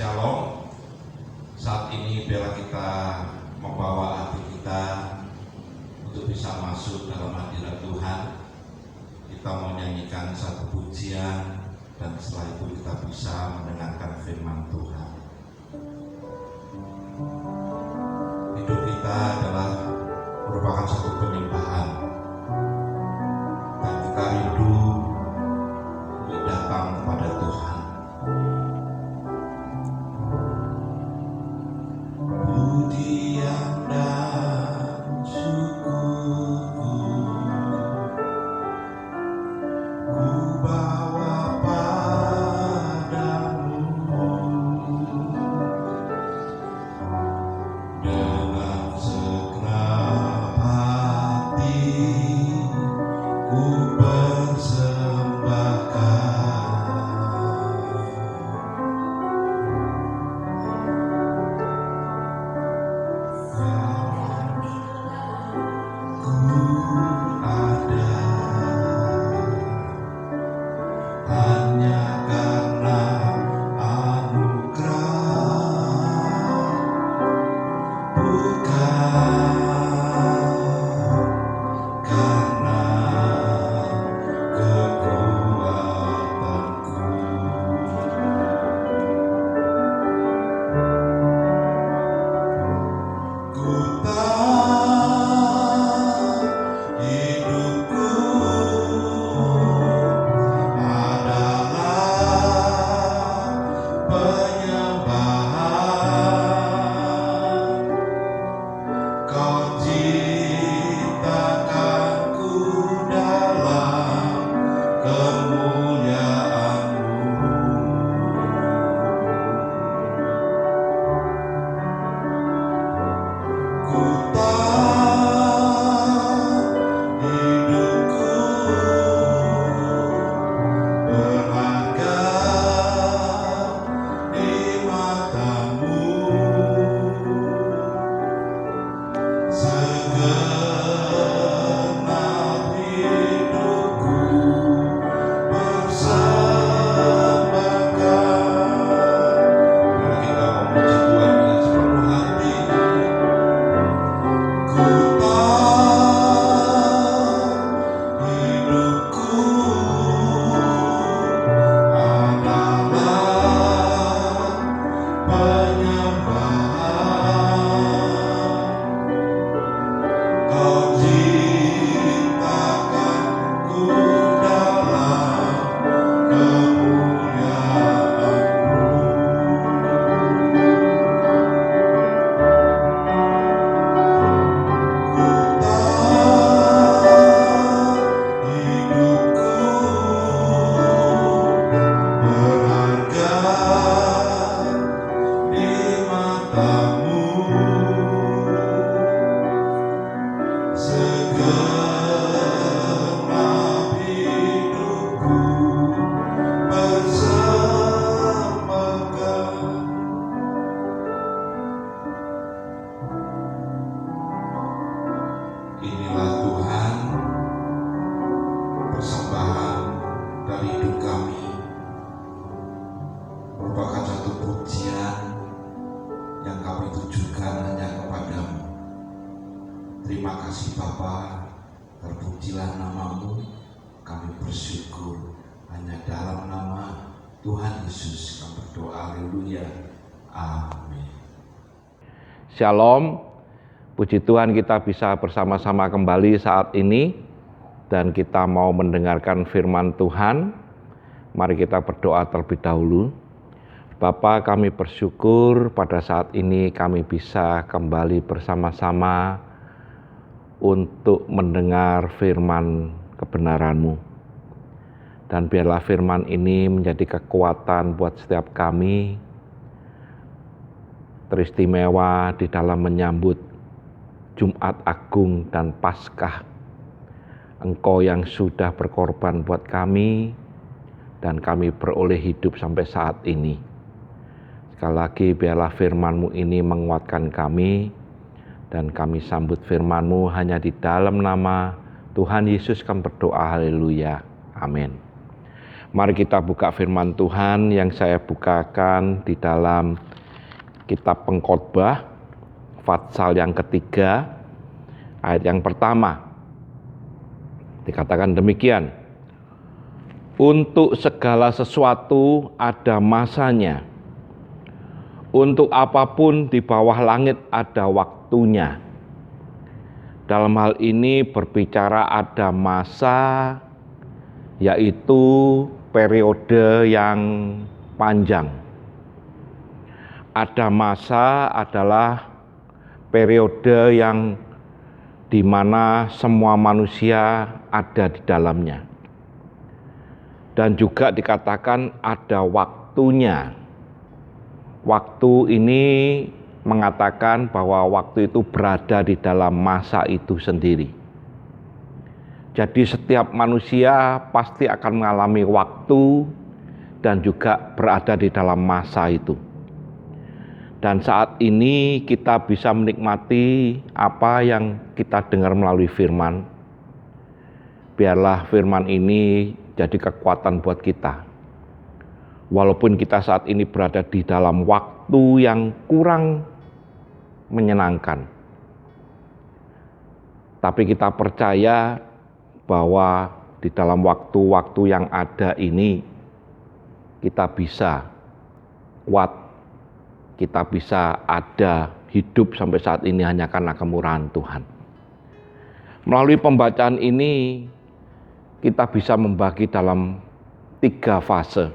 Shalom. Saat ini biarlah kita membawa hati kita untuk bisa masuk dalam hadirat Tuhan. Kita mau nyanyikan satu pujian dan setelah itu kita bisa mendengarkan firman Tuhan. Hidup kita adalah merupakan satu penyembahan dan kita rindu untuk datang kepada Tuhan. Pujian dan syukurku ku bawa padamu dengan segenap hati ku persembahkan. Inilah Tuhan, persembahan dari hidup kami, merupakan satu pujian yang kami tujukan hanya kepadamu. Terima kasih Bapa, terpujilah namamu, kami bersyukur hanya dalam nama Tuhan Yesus kami berdoa, haleluya, amin. Shalom. Puji Tuhan kita bisa bersama-sama kembali saat ini dan kita mau mendengarkan firman Tuhan. Mari kita berdoa terlebih dahulu. Bapa, kami bersyukur pada saat ini kami bisa kembali bersama-sama untuk mendengar firman kebenaran-Mu. Dan biarlah firman ini menjadi kekuatan buat setiap kami, teristimewa di dalam menyambut Jumat Agung dan Paskah. Engkau yang sudah berkorban buat kami dan kami beroleh hidup sampai saat ini. Sekali lagi biarlah firman-Mu ini menguatkan kami dan kami sambut firman-Mu hanya di dalam nama Tuhan Yesus kami berdoa, haleluya, amin. Mari kita buka firman Tuhan yang saya bukakan di dalam kitab Pengkhotbah, pasal yang ketiga, ayat yang pertama. Dikatakan demikian, untuk segala sesuatu ada masanya, untuk apapun di bawah langit ada waktunya. Dalam hal ini berbicara ada masa, yaitu periode yang panjang. Ada masa adalah periode yang di mana semua manusia ada di dalamnya. Dan juga dikatakan ada waktunya. Waktu ini mengatakan bahwa waktu itu berada di dalam masa itu sendiri. Jadi setiap manusia pasti akan mengalami waktu dan juga berada di dalam masa itu. Dan saat ini kita bisa menikmati apa yang kita dengar melalui firman. Biarlah firman ini jadi kekuatan buat kita. Walaupun kita saat ini berada di dalam waktu yang kurang menyenangkan, tapi kita percaya bahwa di dalam waktu-waktu yang ada ini kita bisa kuat, kita bisa ada hidup sampai saat ini hanya karena kemurahan Tuhan. Melalui pembacaan ini kita bisa membagi dalam 3 fase.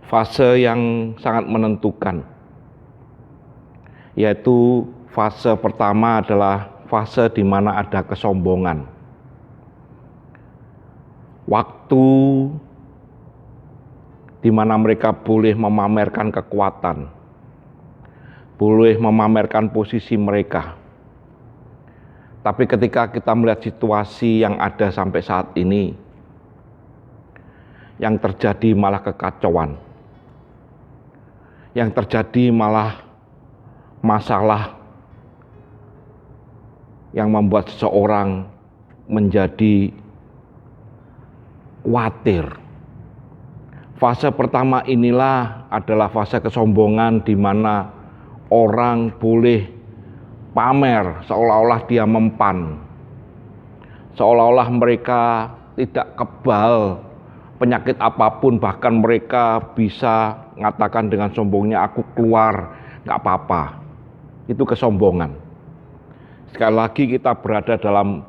Fase yang sangat menentukan, yaitu fase pertama adalah fase di mana ada kesombongan. Waktu di mana mereka boleh memamerkan kekuatan, boleh memamerkan posisi mereka. Tapi ketika kita melihat situasi yang ada sampai saat ini, yang terjadi malah kekacauan, yang terjadi malah masalah yang membuat seseorang menjadi khawatir. Fase pertama inilah adalah fase kesombongan di mana orang boleh pamer seolah-olah dia mempan. Seolah-olah mereka tidak kebal penyakit apapun, bahkan mereka bisa mengatakan dengan sombongnya, aku keluar, gak apa-apa. Itu kesombongan. Sekali lagi kita berada dalam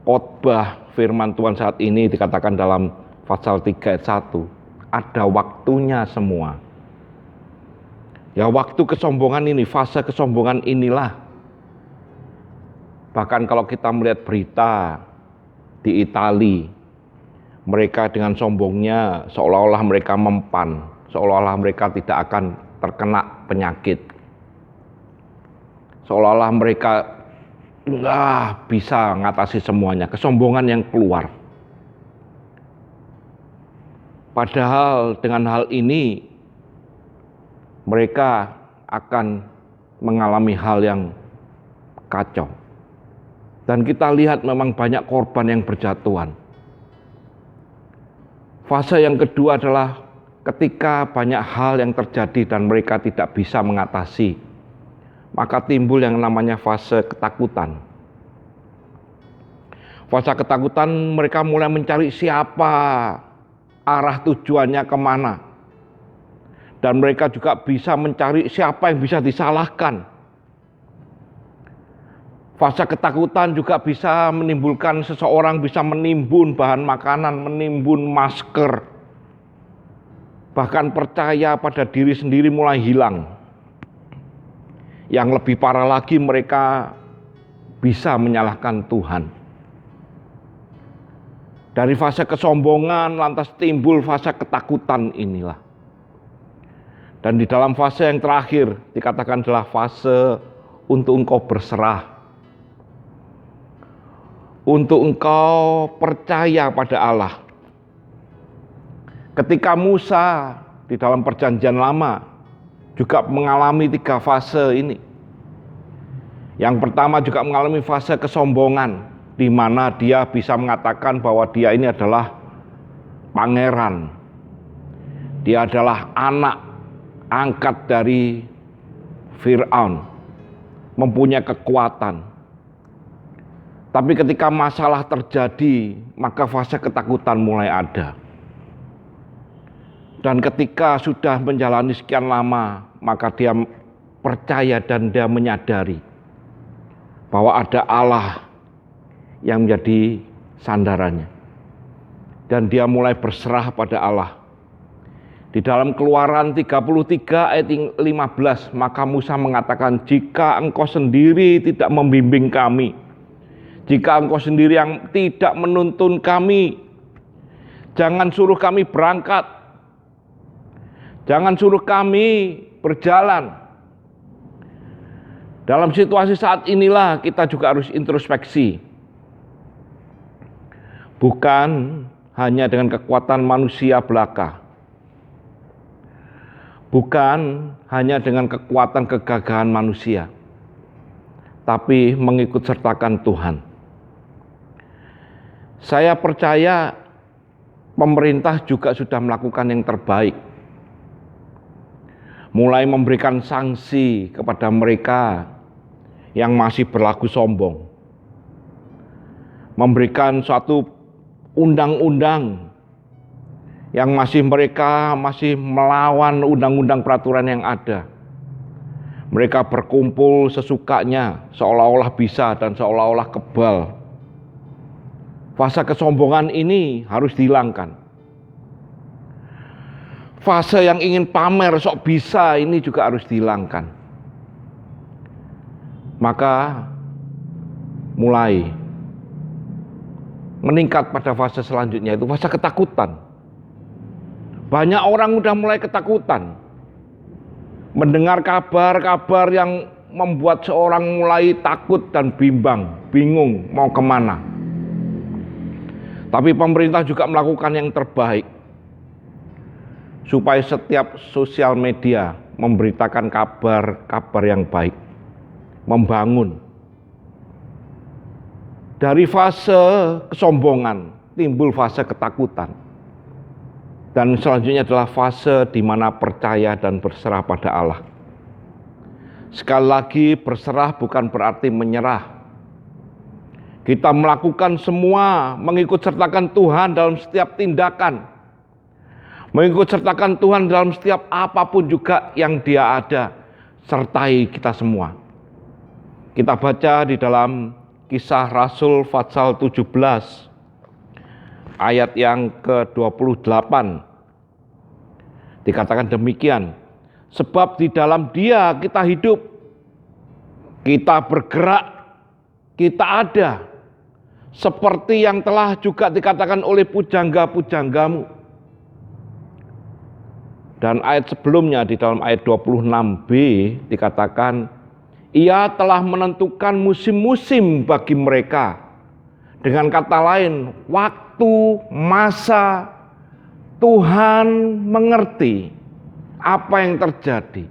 khotbah firman Tuhan saat ini, dikatakan dalam pasal 3 ayat 1, ada waktunya semua. Ya, waktu kesombongan ini, fase kesombongan inilah. Bahkan kalau kita melihat berita di Italia, mereka dengan sombongnya seolah-olah mereka mempan, seolah-olah mereka tidak akan terkena penyakit, seolah-olah mereka bisa mengatasi semuanya. Kesombongan yang keluar. Padahal dengan hal ini mereka akan mengalami hal yang kacau. Dan kita lihat memang banyak korban yang berjatuhan. Fase yang kedua adalah ketika banyak hal yang terjadi dan mereka tidak bisa mengatasi, maka timbul yang namanya fase ketakutan. Fase ketakutan, mereka mulai mencari siapa, arah tujuannya kemana. Dan mereka juga bisa mencari siapa yang bisa disalahkan. Fase ketakutan juga bisa menimbulkan seseorang bisa menimbun bahan makanan, menimbun masker. Bahkan percaya pada diri sendiri mulai hilang. Yang lebih parah lagi, mereka bisa menyalahkan Tuhan. Dari fase kesombongan lantas timbul fase ketakutan inilah. Dan di dalam fase yang terakhir dikatakan adalah fase untuk engkau berserah. Untuk engkau percaya pada Allah. Ketika Musa di dalam perjanjian lama juga mengalami 3 fase ini. Yang pertama juga mengalami fase kesombongan, di mana dia bisa mengatakan bahwa dia ini adalah pangeran. Dia adalah anak angkat dari Fir'aun, mempunyai kekuatan. Tapi ketika masalah terjadi, maka fase ketakutan mulai ada. Dan ketika sudah menjalani sekian lama, maka dia percaya dan dia menyadari bahwa ada Allah yang menjadi sandarannya. Dan dia mulai berserah pada Allah. Di dalam Keluaran 33 ayat 15, maka Musa mengatakan, jika engkau sendiri tidak membimbing kami, jika engkau sendiri yang tidak menuntun kami, jangan suruh kami berangkat, jangan suruh kami berjalan. Dalam situasi saat inilah kita juga harus introspeksi. Bukan hanya dengan kekuatan manusia belaka. Bukan hanya dengan kekuatan kegagahan manusia. Tapi mengikut sertakan Tuhan. Saya percaya pemerintah juga sudah melakukan yang terbaik. Mulai memberikan sanksi kepada mereka yang masih berlaku sombong. Memberikan suatu undang-undang yang mereka masih melawan undang-undang peraturan yang ada. Mereka berkumpul sesukanya, seolah-olah bisa dan seolah-olah kebal. Fase kesombongan ini harus dihilangkan. Fase yang ingin pamer sok bisa ini juga harus dihilangkan. Maka mulai meningkat pada fase selanjutnya, itu fase ketakutan. Banyak orang udah mulai ketakutan. Mendengar kabar-kabar yang membuat seorang mulai takut dan bimbang, bingung mau kemana. Tapi pemerintah juga melakukan yang terbaik supaya setiap sosial media memberitakan kabar-kabar yang baik, membangun. Dari fase kesombongan timbul fase ketakutan. Dan selanjutnya adalah fase di mana percaya dan berserah pada Allah. Sekali lagi, berserah bukan berarti menyerah. Kita melakukan semua, mengikut sertakan Tuhan dalam setiap tindakan. Mengikut sertakan Tuhan dalam setiap apapun juga yang Dia ada. Sertai kita semua. Kita baca di dalam Kisah Rasul pasal 17 ayat yang ke-28. Dikatakan demikian, sebab di dalam Dia kita hidup, kita bergerak, kita ada, seperti yang telah juga dikatakan oleh pujangga-pujanggamu. Dan ayat sebelumnya di dalam ayat 26b dikatakan, Ia telah menentukan musim-musim bagi mereka. Dengan kata lain, waktu, masa, Tuhan mengerti apa yang terjadi.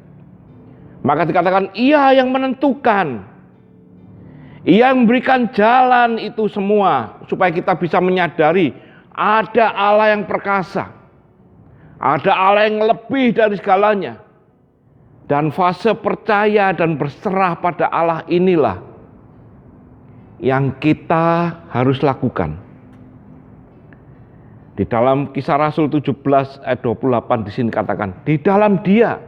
Maka dikatakan Ia yang menentukan. Ia memberikan jalan itu semua supaya kita bisa menyadari ada Allah yang perkasa. Ada Allah yang lebih dari segalanya. Dan fase percaya dan berserah pada Allah inilah yang kita harus lakukan. Di dalam Kisah Rasul 17 ayat 28 di sini katakan, di dalam Dia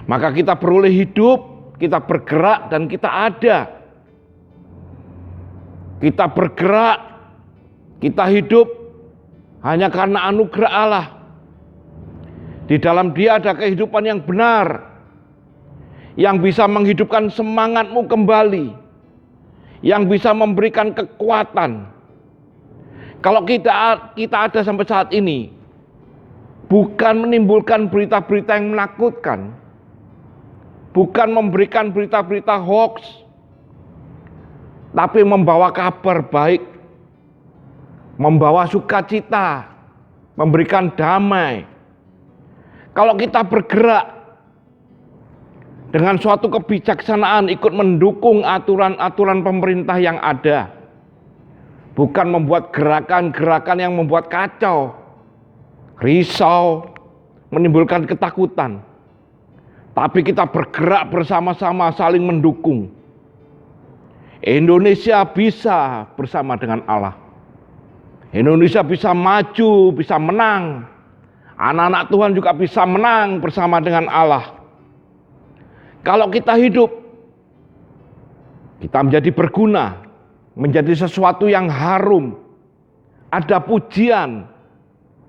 maka kita beroleh hidup, kita bergerak dan kita ada. Kita bergerak, kita hidup hanya karena anugerah Allah. Di dalam Dia ada kehidupan yang benar, yang bisa menghidupkan semangatmu kembali, yang bisa memberikan kekuatan. Kalau kita ada sampai saat ini, bukan menimbulkan berita-berita yang menakutkan, bukan memberikan berita-berita hoax, tapi membawa kabar baik, membawa sukacita, memberikan damai. Kalau kita bergerak dengan suatu kebijaksanaan, ikut mendukung aturan-aturan pemerintah yang ada, bukan membuat gerakan-gerakan yang membuat kacau, risau, menimbulkan ketakutan. Tapi kita bergerak bersama-sama saling mendukung. Indonesia bisa bersama dengan Allah. Indonesia bisa maju, bisa menang. Anak-anak Tuhan juga bisa menang bersama dengan Allah. Kalau kita hidup, kita menjadi berguna, menjadi sesuatu yang harum. Ada pujian.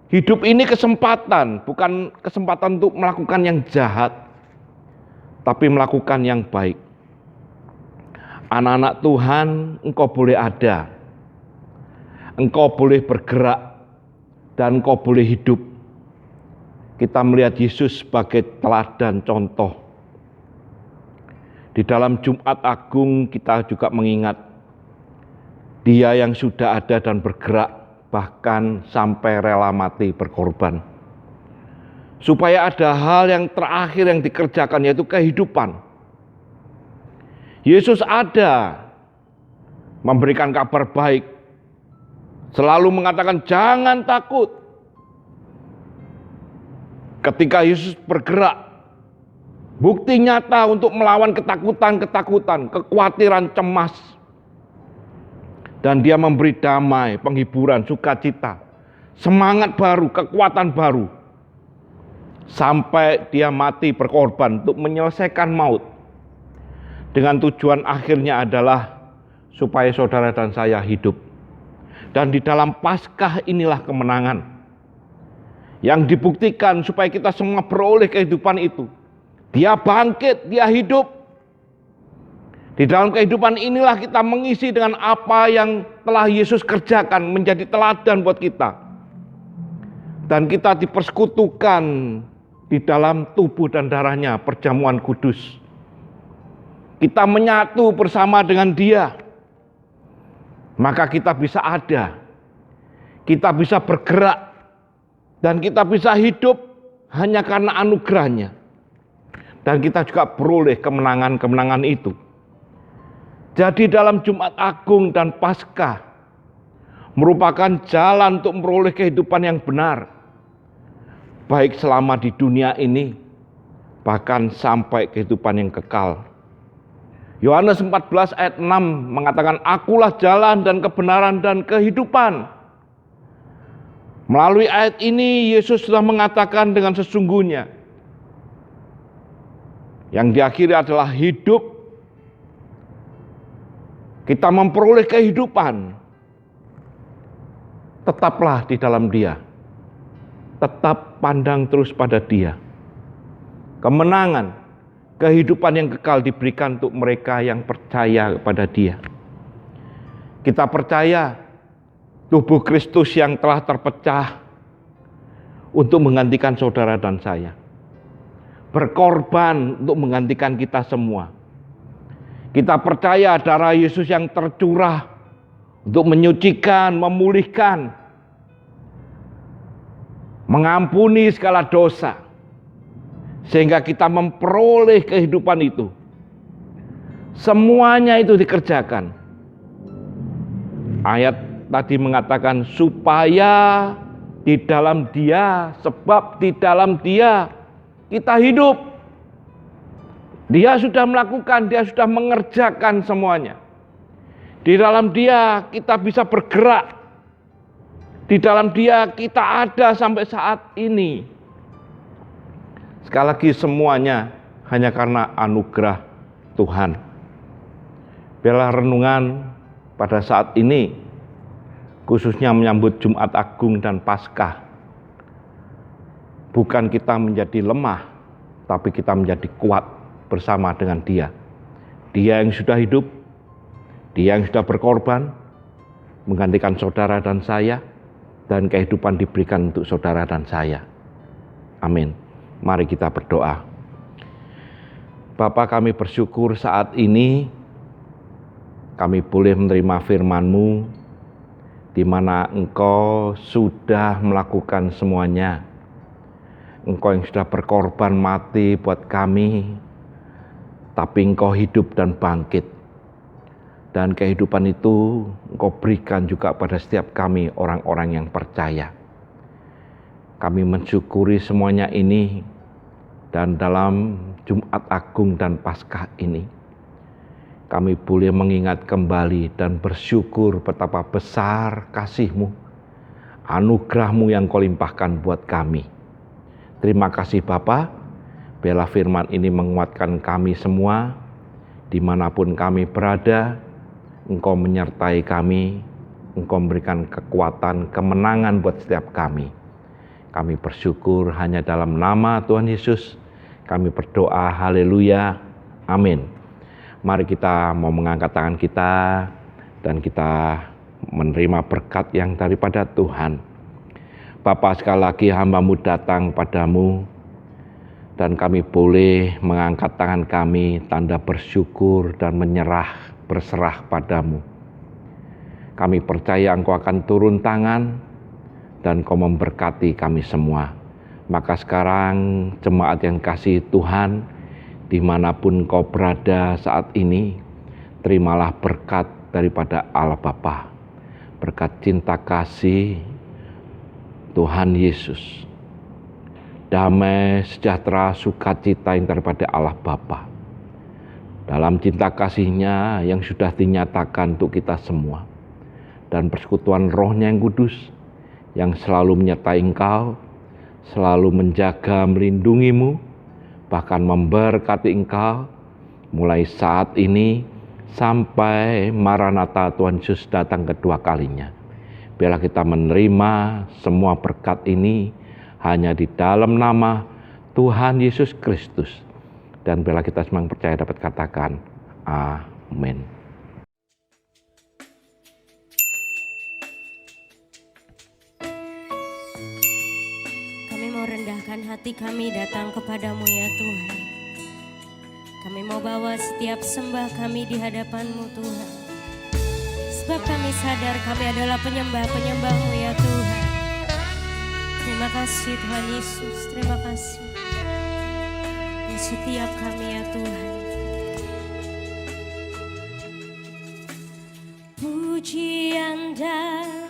Hidup ini kesempatan, bukan kesempatan untuk melakukan yang jahat, tapi melakukan yang baik. Anak-anak Tuhan, engkau boleh ada, engkau boleh bergerak, dan engkau boleh hidup. Kita melihat Yesus sebagai teladan contoh. Di dalam Jumat Agung kita juga mengingat Dia yang sudah ada dan bergerak, bahkan sampai rela mati berkorban. Supaya ada hal yang terakhir yang dikerjakan, yaitu kehidupan. Yesus ada memberikan kabar baik, selalu mengatakan jangan takut. Ketika Yesus bergerak, bukti nyata untuk melawan ketakutan, kekhawatiran, cemas. Dan Dia memberi damai, penghiburan, sukacita, semangat baru, kekuatan baru. Sampai Dia mati berkorban untuk menyelesaikan maut. Dengan tujuan akhirnya adalah supaya saudara dan saya hidup. Dan di dalam Paskah inilah kemenangan yang dibuktikan supaya kita semua beroleh kehidupan itu. Dia bangkit, Dia hidup. Di dalam kehidupan inilah kita mengisi dengan apa yang telah Yesus kerjakan, menjadi teladan buat kita. Dan kita dipersekutukan di dalam tubuh dan darahnya, perjamuan kudus. Kita menyatu bersama dengan Dia. Maka kita bisa ada, kita bisa bergerak, dan kita bisa hidup hanya karena anugerahnya. Dan kita juga beroleh kemenangan-kemenangan itu. Jadi dalam Jumat Agung dan Paskah merupakan jalan untuk memperoleh kehidupan yang benar. Baik selama di dunia ini, bahkan sampai kehidupan yang kekal. Yohanes 14 ayat 6 mengatakan, akulah jalan dan kebenaran dan kehidupan. Melalui ayat ini Yesus sudah mengatakan dengan sesungguhnya. Yang diakhiri adalah hidup. Kita memperoleh kehidupan. Tetaplah di dalam Dia. Tetap pandang terus pada Dia. Kemenangan, kehidupan yang kekal diberikan untuk mereka yang percaya kepada Dia. Kita percaya tubuh Kristus yang telah terpecah untuk menggantikan saudara dan saya. Berkorban untuk menggantikan kita semua. Kita percaya darah Yesus yang tercurah untuk menyucikan, memulihkan, mengampuni segala dosa. Sehingga kita memperoleh kehidupan itu. Semuanya itu dikerjakan. Ayat tadi mengatakan supaya di dalam Dia, sebab di dalam Dia kita hidup. Dia sudah melakukan, Dia sudah mengerjakan semuanya. Di dalam Dia kita bisa bergerak. Di dalam Dia kita ada sampai saat ini. Sekali lagi semuanya hanya karena anugerah Tuhan. Biarlah renungan pada saat ini, khususnya menyambut Jumat Agung dan Paskah, bukan kita menjadi lemah, tapi kita menjadi kuat bersama dengan Dia. Dia yang sudah hidup, Dia yang sudah berkorban, menggantikan saudara dan saya, dan kehidupan diberikan untuk saudara dan saya. Amin. Mari kita berdoa. Bapa, kami bersyukur saat ini kami boleh menerima firman-Mu, di mana Engkau sudah melakukan semuanya. Engkau yang sudah berkorban mati buat kami, tapi Engkau hidup dan bangkit. Dan kehidupan itu Engkau berikan juga pada setiap kami orang-orang yang percaya. Kami mensyukuri semuanya ini, dan dalam Jumat Agung dan Paskah ini, kami boleh mengingat kembali dan bersyukur betapa besar kasih-Mu, anugerah-Mu yang Kau limpahkan buat kami. Terima kasih Bapa, biarlah firman ini menguatkan kami semua, dimanapun kami berada. Engkau menyertai kami, Engkau memberikan kekuatan, kemenangan buat setiap kami. Kami bersyukur hanya dalam nama Tuhan Yesus. Kami berdoa, haleluya, amin. Mari kita mau mengangkat tangan kita dan kita menerima berkat yang daripada Tuhan. Bapa, sekali lagi hamba-Mu datang padamu, dan kami boleh mengangkat tangan kami, tanda bersyukur dan berserah padamu. Kami percaya Engkau akan turun tangan dan Kau memberkati kami semua. Maka sekarang jemaat yang kasih Tuhan, dimanapun kau berada saat ini, terimalah berkat daripada Allah Bapa, berkat cinta kasih Tuhan Yesus, damai, sejahtera, sukacita yang daripada Allah Bapa, dalam cinta kasih-Nya yang sudah dinyatakan untuk kita semua, dan persekutuan Roh-Nya yang kudus yang selalu menyertai engkau, selalu menjaga, melindungimu, bahkan memberkati engkau mulai saat ini sampai Maranatha Tuhan Yesus datang kedua kalinya. Biarlah kita menerima semua berkat ini hanya di dalam nama Tuhan Yesus Kristus. Dan biarlah kita semua percaya dapat katakan, amin. Kami mau rendahkan hati kami datang kepadamu ya Tuhan. Kami mau bawa setiap sembah kami di hadapan-Mu Tuhan. Sebab kami sadar kami adalah penyembah-penyembah-Mu ya Tuhan. Terima kasih Tuhan Yesus, terima kasih. Setiap kami ya Tuhan. Pujian dan